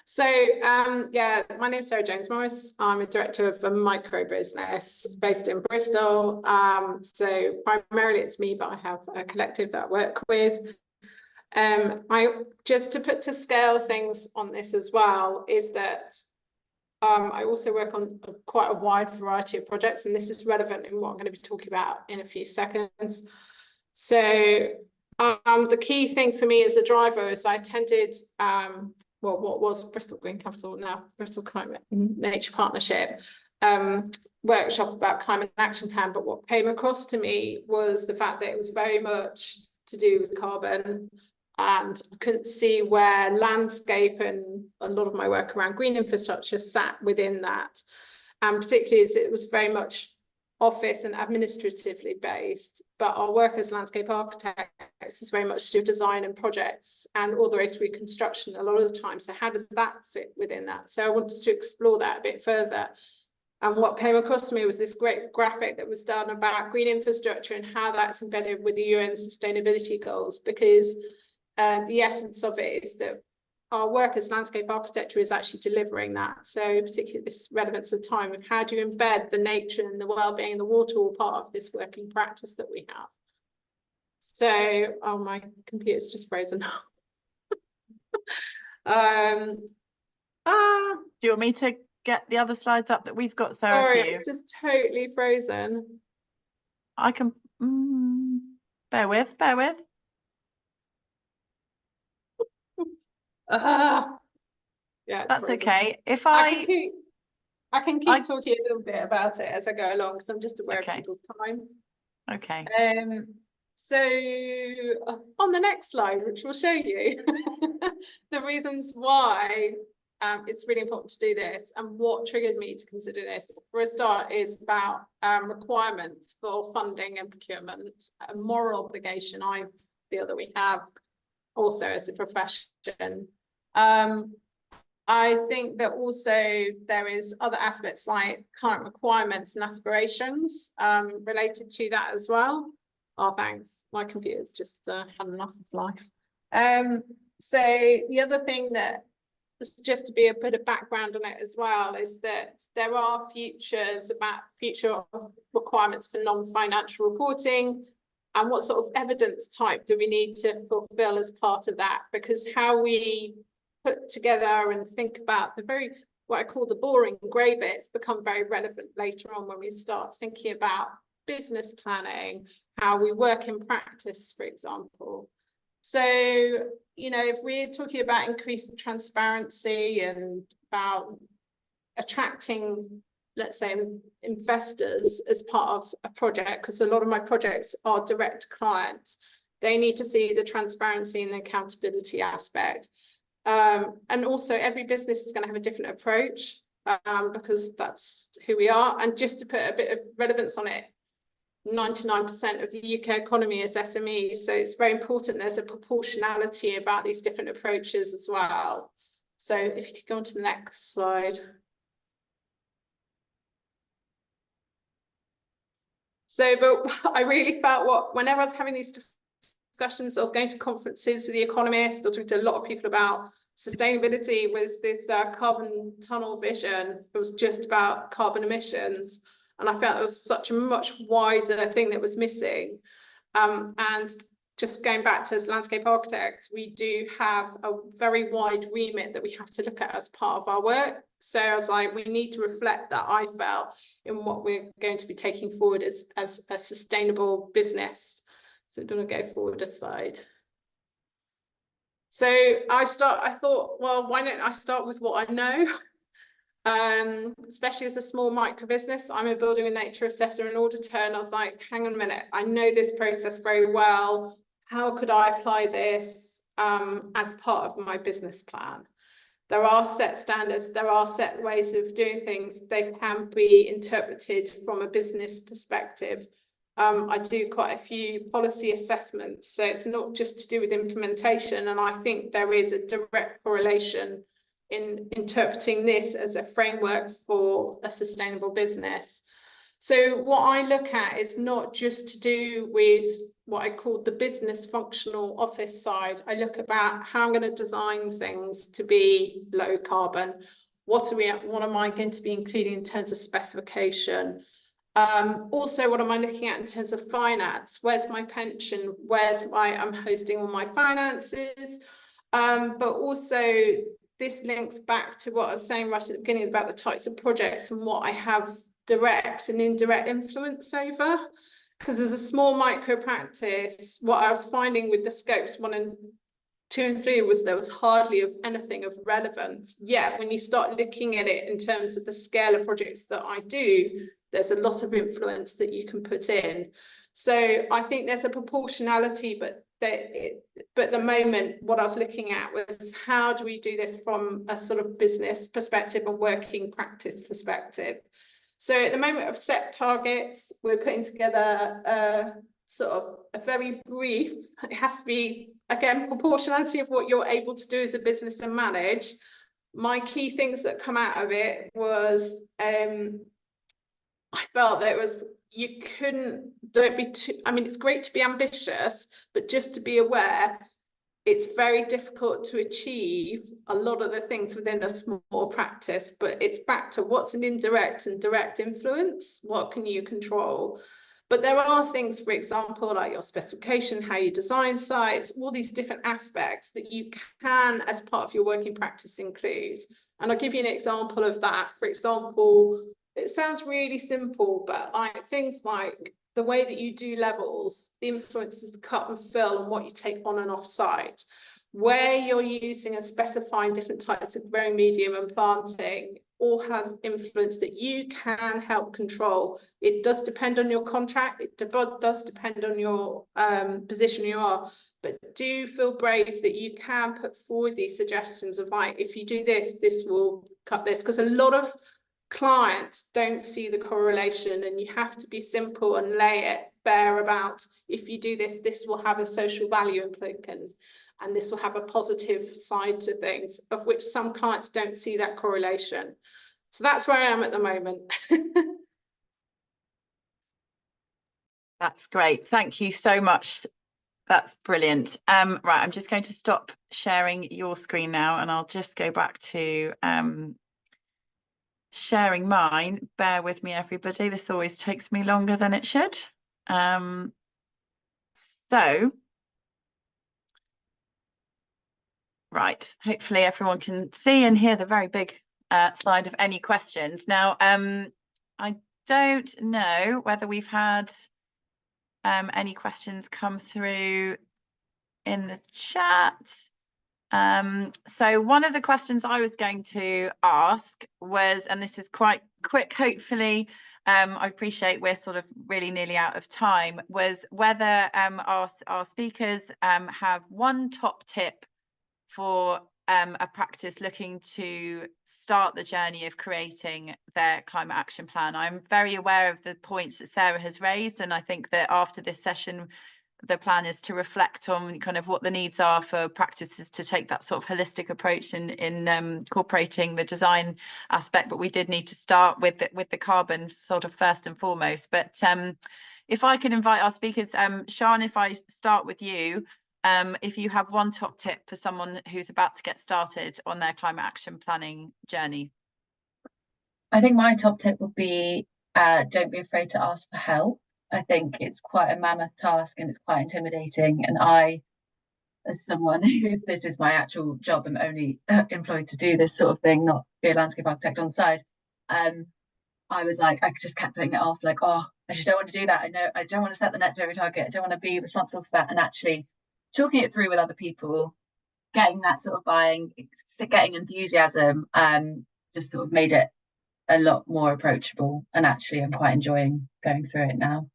So yeah, my name is Sarah Jones Morris. I'm a director of a micro business based in Bristol. So primarily it's me, but I have a collective that I work with. Just to put to scale things on this as well, is that I also work on quite a wide variety of projects, and this is relevant in what I'm going to be talking about in a few seconds. So the key thing for me as a driver is I attended what was Bristol Green Capital, now Bristol Climate Nature Partnership workshop about climate action plan. But what came across to me was the fact that it was very much to do with carbon, and I couldn't see where landscape and a lot of my work around green infrastructure sat within that, and particularly as it was very much office and administratively based, but our work as landscape architects is very much through design and projects and all the way through construction a lot of the time. So how does that fit within that? So I wanted to explore that a bit further. And what came across to me was this great graphic that was done about green infrastructure and how that's embedded with the UN sustainability goals, because the essence of it is that our work as landscape architecture is actually delivering that. So particularly this relevance of time of how do you embed the nature and the well-being and the water all part of this working practice that we have. So, oh, my computer's just frozen. Do you want me to get the other slides up that we've got, Sarah? Sorry, it's just totally frozen. I can bear with. Yeah, that's frozen. Okay. If I can keep talking a little bit about it as I go along, because I'm just aware of people's time. Okay. So on the next slide, which will show you the reasons why it's really important to do this and what triggered me to consider this. For a start, is about requirements for funding and procurement, a moral obligation I feel that we have also as a profession. I think that also there is other aspects like current requirements and aspirations related to that as well. Oh, thanks. My computer's just had enough of life. So the other thing that, just to be a bit of background on it as well, is that there are future requirements for non-financial reporting, and what sort of evidence type do we need to fulfill as part of that? Because how we put together and think about the very, what I call the boring grey bits, become very relevant later on when we start thinking about business planning, how we work in practice, for example. So, you know, if we're talking about increased transparency and about attracting, let's say, investors as part of a project, because a lot of my projects are direct clients, they need to see the transparency and the accountability aspect. And also every business is going to have a different approach because that's who we are. And just to put a bit of relevance on it, 99% of the UK economy is SMEs, so it's very important there's a proportionality about these different approaches as well. So if you could go on to the next slide. So, but I really felt whenever I was having these discussions, I was going to conferences with the economists, I was talking to a lot of people about sustainability, was this carbon tunnel vision. It was just about carbon emissions. And I felt it was such a much wider thing that was missing. And just going back to as landscape architects, we do have a very wide remit that we have to look at as part of our work. So I was like, we need to reflect that, I felt, in what we're going to be taking forward as a sustainable business. So do you want to go forward a slide? So I thought, well, why don't I start with what I know? Especially as a small micro business, I'm a building and nature assessor and auditor, and I was like, hang on a minute, I know this process very well. How could I apply this as part of my business plan? There are set standards, there are set ways of doing things. They can be interpreted from a business perspective. I do quite a few policy assessments, so it's not just to do with implementation, and I think there is a direct correlation in interpreting this as a framework for a sustainable business. So what I look at is not just to do with what I call the business functional office side. I look about how I'm going to design things to be low carbon. What am I going to be including in terms of specification? Also, what am I looking at in terms of finance? Where's my pension? I'm hosting all my finances? But also, this links back to what I was saying right at the beginning about the types of projects and what I have direct and indirect influence over. Because as a small micro practice, what I was finding with the scopes 1 and 2 and 3 was there was hardly anything of relevance. Yet when you start looking at it in terms of the scale of projects that I do, there's a lot of influence that you can put in. So I think there's a proportionality, but at the moment, what I was looking at was how do we do this from a sort of business perspective and working practice perspective. So at the moment of set targets, we're putting together a sort of a very brief, it has to be, again, proportionality of what you're able to do as a business and manage. My key things that come out of it was, I felt that it was, don't be too, I mean, it's great to be ambitious, but just to be aware, it's very difficult to achieve a lot of the things within a small practice, but it's back to what's an indirect and direct influence, what can you control? But there are things, for example, like your specification, how you design sites, all these different aspects that you can, as part of your working practice, include. And I'll give you an example of that. For example, it sounds really simple, but things like the way that you do levels, the influences the cut and fill and what you take on and off site, where you're using and specifying different types of growing medium and planting, all have influence that you can help control. It does depend on your contract, it does depend on your position you are, but do feel brave that you can put forward these suggestions of, like, if you do this, this will cut this, because a lot of clients don't see the correlation, and you have to be simple and lay it bare about, if you do this, this will have a social value implication, and this will have a positive side to things, of which some clients don't see that correlation. So that's where I am at the moment. That's great. Thank you so much. That's brilliant. Right, I'm just going to stop sharing your screen now, and I'll just go back to sharing mine. Bear with me, everybody. This always takes me longer than it should. So, right, hopefully everyone can see and hear the very big slide of any questions. Now, I don't know whether we've had any questions come through in the chat. So one of the questions I was going to ask was, and this is quite quick, hopefully, I appreciate we're sort of really nearly out of time, was whether our speakers have one top tip for a practice looking to start the journey of creating their climate action plan. I'm very aware of the points that Sarah has raised, and I think that after this session, the plan is to reflect on kind of what the needs are for practices to take that sort of holistic approach in incorporating the design aspect. But we did need to start with the carbon sort of first and foremost. But if I could invite our speakers, Sian, if I start with you, if you have one top tip for someone who's about to get started on their climate action planning journey. I think my top tip would be don't be afraid to ask for help. I think it's quite a mammoth task and it's quite intimidating. And as someone who, this is my actual job, I'm only employed to do this sort of thing, not be a landscape architect on the side. I was like, I just kept putting it off, like, oh, I just don't want to do that. I know I don't want to set the net zero target. I don't want to be responsible for that. And actually talking it through with other people, getting that sort of buying, getting enthusiasm, just sort of made it a lot more approachable. And actually, I'm quite enjoying going through it now.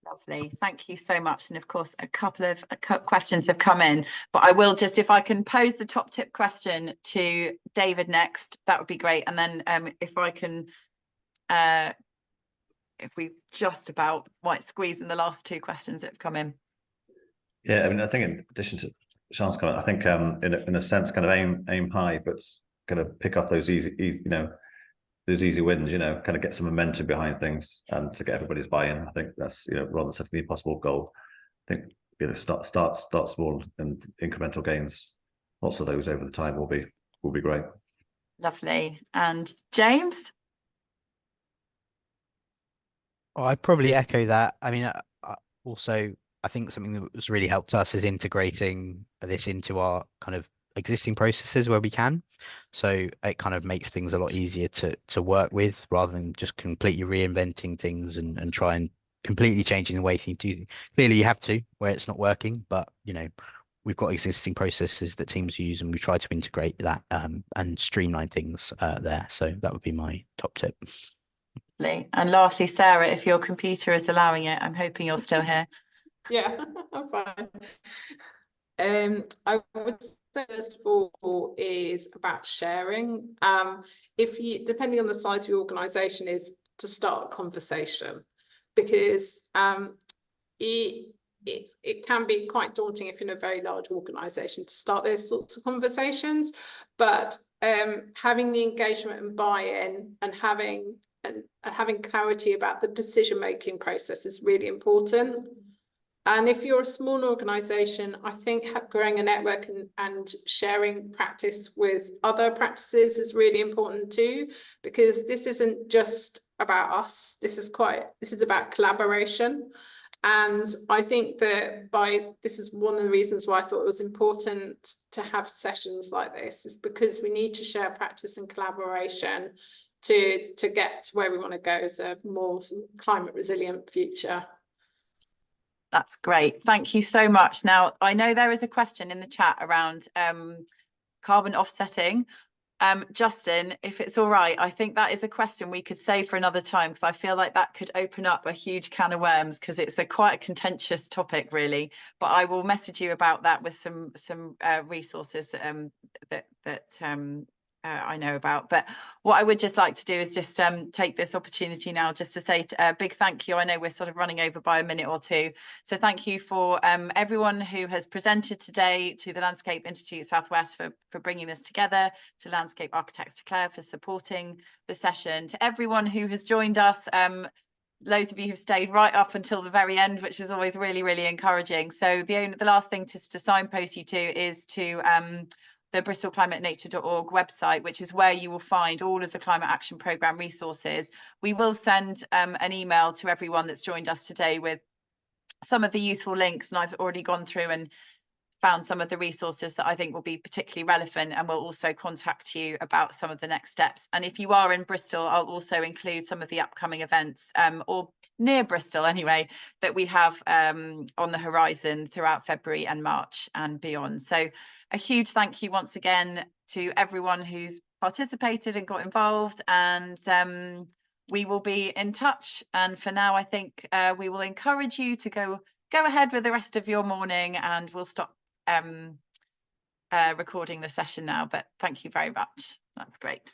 Lovely, thank you so much. And of course, a couple of questions have come in, but I will just, if I can pose the top tip question to David next, that would be great. And then if I can, if we just about might squeeze in the last two questions that have come in. Yeah, I mean, I think in addition to Sian's comment, I think in a sense, kind of aim high, but kind of pick up those easy, you know, those easy wins, you know, kind of get some momentum behind things and to get everybody's buy-in. I think that's, you know, rather than setting the impossible goal, I think, you know, start small and incremental gains. Lots of those over the time will be great. Lovely. And James? Oh, I'd probably echo that. I mean, also, I think something that has really helped us is integrating this into our kind of existing processes where we can. So it kind of makes things a lot easier to work with rather than just completely reinventing things and try and completely changing the way things do. Clearly you have to where it's not working, but you know, we've got existing processes that teams use and we try to integrate that and streamline things there. So that would be my top tip. And lastly, Sarah, if your computer is allowing it, I'm hoping you're still here. Yeah, I'm fine. I would say first of all is about sharing. If you, depending on the size of your organisation, is to start a conversation, because it can be quite daunting if you're in a very large organisation to start those sorts of conversations. But having the engagement and buy-in and having clarity about the decision-making process is really important. And if you're a small organisation, I think growing a network and sharing practice with other practices is really important too, because this isn't just about us. This is about collaboration. And I think that this is one of the reasons why I thought it was important to have sessions like this, is because we need to share practice and collaboration to get to where we want to go as a more climate resilient future. That's great. Thank you so much. Now, I know there is a question in the chat around carbon offsetting. Justin, if it's all right, I think that is a question we could save for another time, because I feel like that could open up a huge can of worms, because it's quite a contentious topic, really. But I will message you about that with some resources that I know about. But what I would just like to do is just take this opportunity now just to say a big thank you. I know we're sort of running over by a minute or two, so thank you for everyone who has presented today, to the Landscape Institute Southwest for bringing this together, to Landscape Architects Declare for supporting the session, to everyone who has joined us. Loads of you have stayed right up until the very end, which is always really, really encouraging. So the last thing to signpost you to is to the bristolclimatenature.org website, which is where you will find all of the Climate Action Programme resources. We will send an email to everyone that's joined us today with some of the useful links, and I've already gone through and found some of the resources that I think will be particularly relevant, and we'll also contact you about some of the next steps. And if you are in Bristol, I'll also include some of the upcoming events, or near Bristol anyway, that we have on the horizon throughout February and March and beyond. So a huge thank you once again to everyone who's participated and got involved, and we will be in touch. And for now, I think we will encourage you to go ahead with the rest of your morning, and we'll stop recording the session now. But thank you very much. That's great.